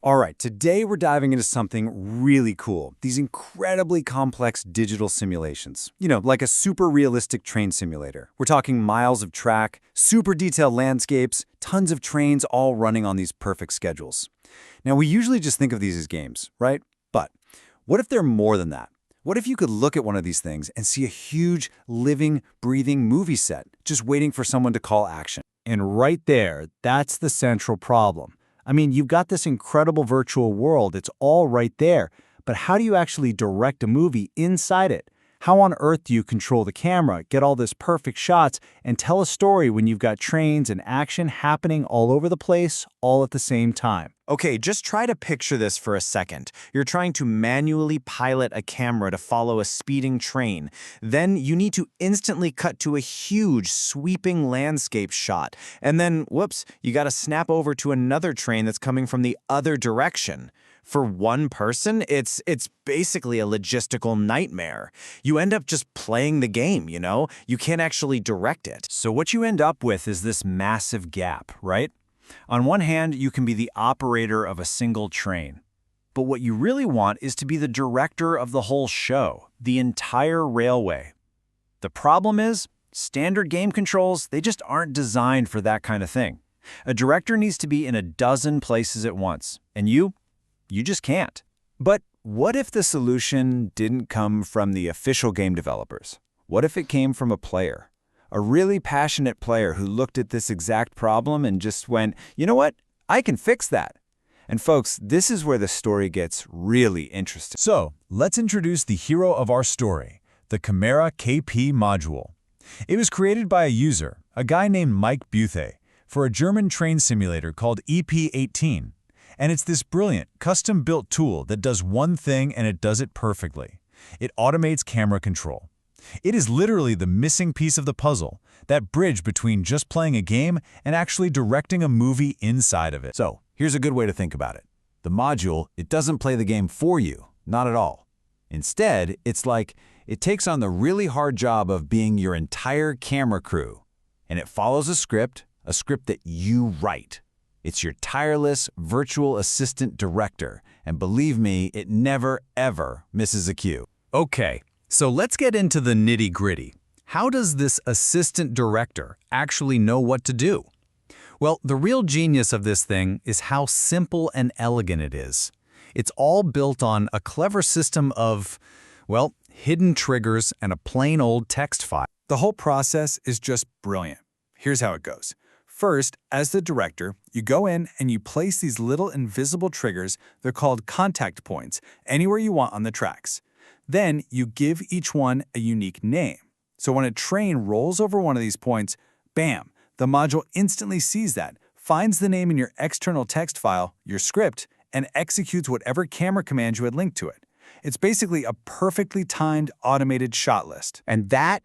All right, today we're diving into something really cool. These incredibly complex digital simulations. Like a super realistic train simulator. We're talking miles of track, super detailed landscapes, tons of trains all running on these perfect schedules. Now, we usually just think of these as games, right? But what if they're more than that? What if you could look at one of these things and see a huge, living, breathing movie set just waiting for someone to call action? And right there, that's the central problem. I mean, you've got this incredible virtual world, it's all right there, but how do you actually direct a movie inside it? How on earth do you control the camera, get all this perfect shots, and tell a story when you've got trains and action happening all over the place, all at the same time? Okay, just try to picture this for a second. You're trying to manually pilot a camera to follow a speeding train. Then you need to instantly cut to a huge, sweeping landscape shot. And then, whoops, you gotta snap over to another train that's coming from the other direction. For one person, it's basically a logistical nightmare. You end up just playing the game, you know? You can't actually direct it. So what you end up with is this massive gap, right? On one hand, you can be the operator of a single train. But what you really want is to be the director of the whole show, the entire railway. The problem is, standard game controls, they just aren't designed for that kind of thing. A director needs to be in a dozen places at once, and you just can't. But what if the solution didn't come from the official game developers? What if it came from a player? A really passionate player who looked at this exact problem and just went, you know what? I can fix that. And folks, this is where the story gets really interesting. So, let's introduce the hero of our story, the Chimera KP module. It was created by a user, a guy named Mike Buthe, for a German train simulator called EP18. And it's this brilliant, custom-built tool that does one thing and it does it perfectly. It automates camera control. It is literally the missing piece of the puzzle, that bridge between just playing a game and actually directing a movie inside of it. So, here's a good way to think about it. The module, it doesn't play the game for you, not at all. Instead, it's like it takes on the really hard job of being your entire camera crew. And it follows a script that you write. It's your tireless virtual assistant director, and believe me, it never, ever misses a cue. Okay, so let's get into the nitty-gritty. How does this assistant director actually know what to do? Well, the real genius of this thing is how simple and elegant it is. It's all built on a clever system of, well, hidden triggers and a plain old text file. The whole process is just brilliant. Here's how it goes. First, as the director, you go in and you place these little invisible triggers, they're called contact points, anywhere you want on the tracks. Then you give each one a unique name. So when a train rolls over one of these points, bam, the module instantly sees that, finds the name in your external text file, your script, and executes whatever camera command you had linked to it. It's basically a perfectly timed automated shot list. And that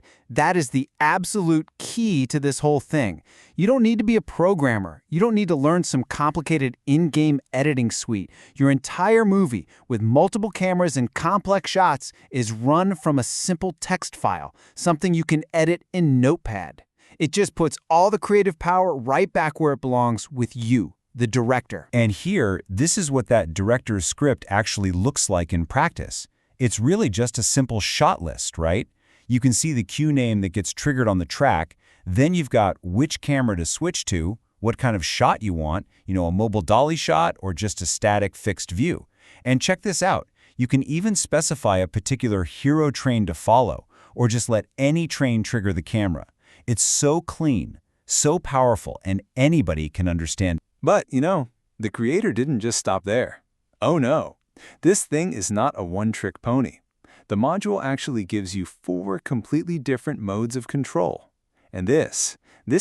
is the absolute key to this whole thing. You don't need to be a programmer. You don't need to learn some complicated in-game editing suite. Your entire movie, with multiple cameras and complex shots, is run from a simple text file, something you can edit in Notepad. It just puts all the creative power right back where it belongs with you, the director. And here, this is what that director's script actually looks like in practice. It's really just a simple shot list, right? You can see the cue name that gets triggered on the track, then you've got which camera to switch to, what kind of shot you want, a mobile dolly shot or just a static fixed view. And check this out, you can even specify a particular hero train to follow, or just let any train trigger the camera. It's so clean, so powerful, and anybody can understand. But, the creator didn't just stop there. Oh no, this thing is not a one-trick pony. The module actually gives you 4 completely different modes of control. And this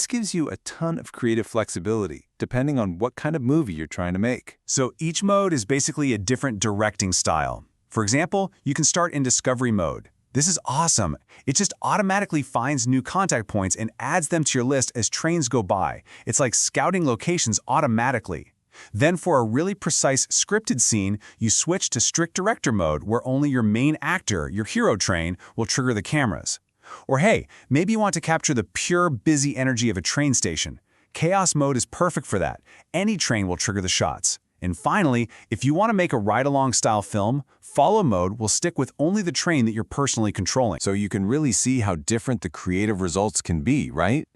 gives you a ton of creative flexibility, depending on what kind of movie you're trying to make. So each mode is basically a different directing style. For example, you can start in discovery mode. This is awesome. It just automatically finds new contact points and adds them to your list as trains go by. It's like scouting locations automatically. Then for a really precise scripted scene, you switch to strict director mode where only your main actor, your hero train, will trigger the cameras. Or hey, maybe you want to capture the pure, busy energy of a train station. Chaos mode is perfect for that. Any train will trigger the shots. And finally, if you want to make a ride-along style film, follow mode will stick with only the train that you're personally controlling. So you can really see how different the creative results can be, right?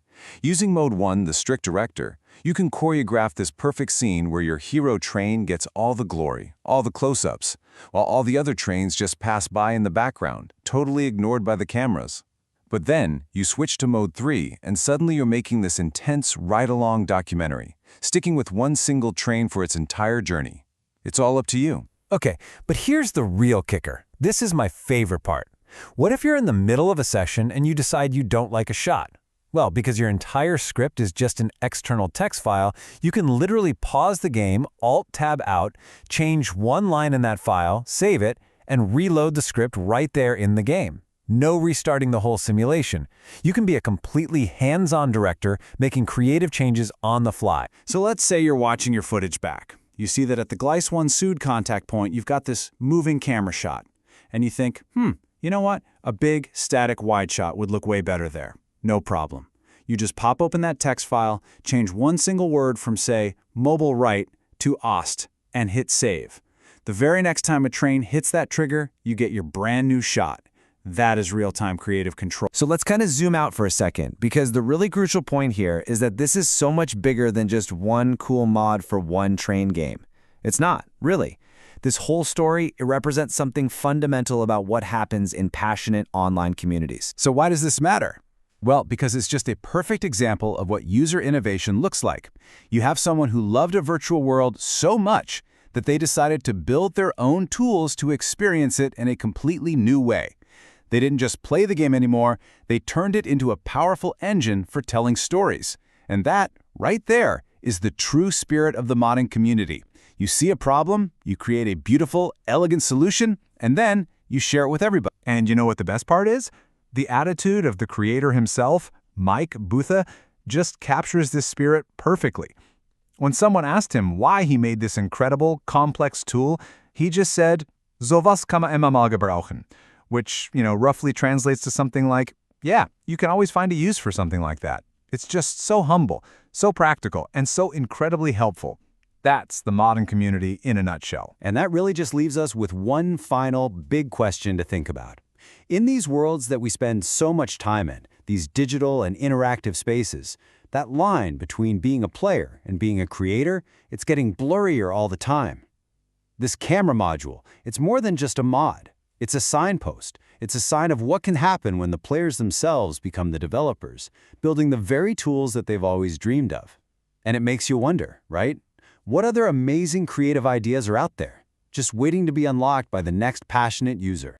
Using Mode 1, the strict director, you can choreograph this perfect scene where your hero train gets all the glory, all the close-ups, while all the other trains just pass by in the background, totally ignored by the cameras. But then, you switch to Mode 3, and suddenly you're making this intense ride-along documentary, sticking with one single train for its entire journey. It's all up to you. Okay, but here's the real kicker. This is my favorite part. What if you're in the middle of a session and you decide you don't like a shot? Well, because your entire script is just an external text file, you can literally pause the game, Alt-Tab out, change one line in that file, save it, and reload the script right there in the game. No restarting the whole simulation. You can be a completely hands-on director, making creative changes on the fly. So let's say you're watching your footage back. You see that at the Gleis 1 Sud contact point, you've got this moving camera shot. And you think, you know what? A big, static wide shot would look way better there. No problem. You just pop open that text file, change one single word from, say, mobile right to Ost, and hit save. The very next time a train hits that trigger, you get your brand new shot. That is real-time creative control. So let's kind of zoom out for a second, because the really crucial point here is that this is so much bigger than just one cool mod for one train game. It's not, really. This whole story, it represents something fundamental about what happens in passionate online communities. So why does this matter? Well, because it's just a perfect example of what user innovation looks like. You have someone who loved a virtual world so much that they decided to build their own tools to experience it in a completely new way. They didn't just play the game anymore, they turned it into a powerful engine for telling stories. And that, right there, is the true spirit of the modding community. You see a problem, you create a beautiful, elegant solution, and then you share it with everybody. And you know what the best part is? The attitude of the creator himself, Mike Butha, just captures this spirit perfectly. When someone asked him why he made this incredible, complex tool, he just said, "Sowas kann man immer mal gebrauchen," which, roughly translates to something like, yeah, you can always find a use for something like that. It's just so humble, so practical, and so incredibly helpful. That's the modding community in a nutshell. And that really just leaves us with one final big question to think about. In these worlds that we spend so much time in, these digital and interactive spaces, that line between being a player and being a creator, it's getting blurrier all the time. This camera module, it's more than just a mod. It's a signpost. It's a sign of what can happen when the players themselves become the developers, building the very tools that they've always dreamed of. And it makes you wonder, right? What other amazing creative ideas are out there, just waiting to be unlocked by the next passionate user?